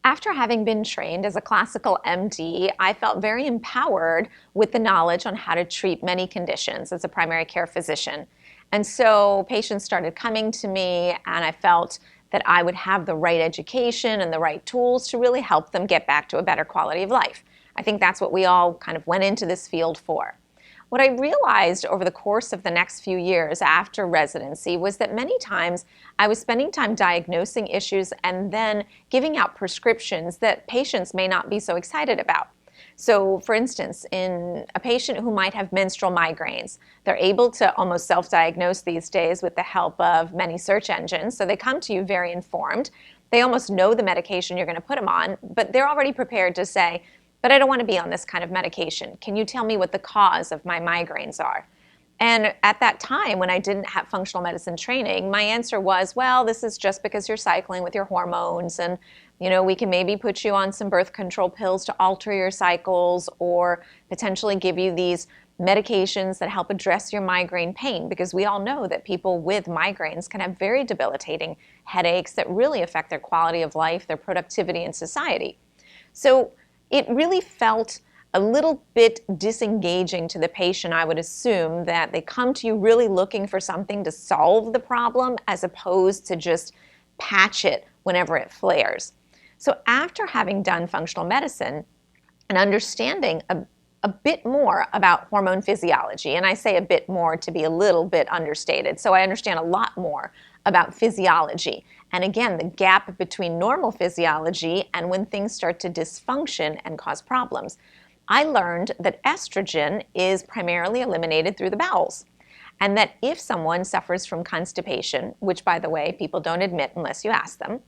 After having been trained as a classical MD, I felt very empowered with the knowledge on how to treat many conditions as a primary care physician. And so patients started coming to me, and I felt that I would have the right education and the right tools to really help them get back to a better quality of life. I think that's what we all kind of went into this field for. What I realized over the course of the next few years after residency was that many times I was spending time diagnosing issues and then giving out prescriptions that patients may not be so excited about. So, for instance, in a patient who might have menstrual migraines, they're able to almost self-diagnose these days with the help of many search engines. So they come to you very informed. They almost know the medication you're going to put them on, but they're already prepared to say, but I don't want to be on this kind of medication. Can you tell me what the cause of my migraines are? And at that time, when I didn't have functional medicine training, my answer was, well, this is just because you're cycling with your hormones, and we can maybe put you on some birth control pills to alter your cycles, or potentially give you these medications that help address your migraine pain, because we all know that people with migraines can have very debilitating headaches that really affect their quality of life, their productivity in society. So it really felt a little bit disengaging to the patient, I would assume, that they come to you really looking for something to solve the problem as opposed to just patch it whenever it flares. So after having done functional medicine and understanding a bit more about hormone physiology, and I say a bit more to be a little bit understated, so I understand a lot more about physiology. And again, the gap between normal physiology and when things start to dysfunction and cause problems. I learned that estrogen is primarily eliminated through the bowels, and that if someone suffers from constipation, which, by the way, people don't admit unless you ask them,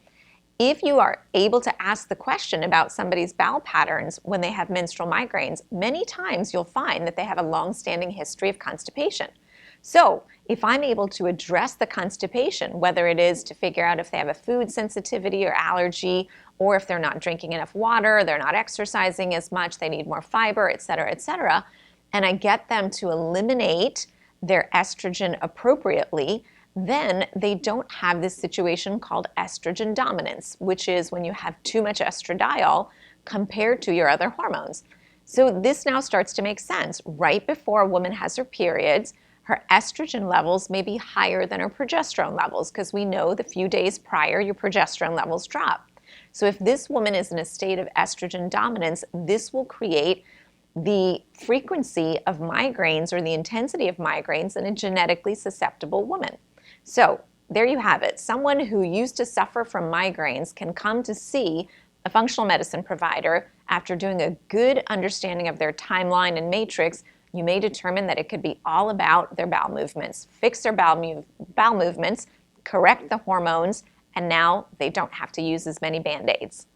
if you are able to ask the question about somebody's bowel patterns when they have menstrual migraines, many times you'll find that they have a long-standing history of constipation. So if I'm able to address the constipation, whether it is to figure out if they have a food sensitivity or allergy, or if they're not drinking enough water, they're not exercising as much, they need more fiber, et cetera, and I get them to eliminate their estrogen appropriately, then they don't have this situation called estrogen dominance, which is when you have too much estradiol compared to your other hormones. So this now starts to make sense. Right before a woman has her periods, her estrogen levels may be higher than her progesterone levels, because we know the few days prior your progesterone levels drop. So if this woman is in a state of estrogen dominance, this will create the frequency of migraines or the intensity of migraines in a genetically susceptible woman. So there you have it. Someone who used to suffer from migraines can come to see a functional medicine provider after doing a good understanding of their timeline and matrix. You may determine that it could be all about their bowel movements. Fix their bowel movements, correct the hormones, and now they don't have to use as many Band-Aids.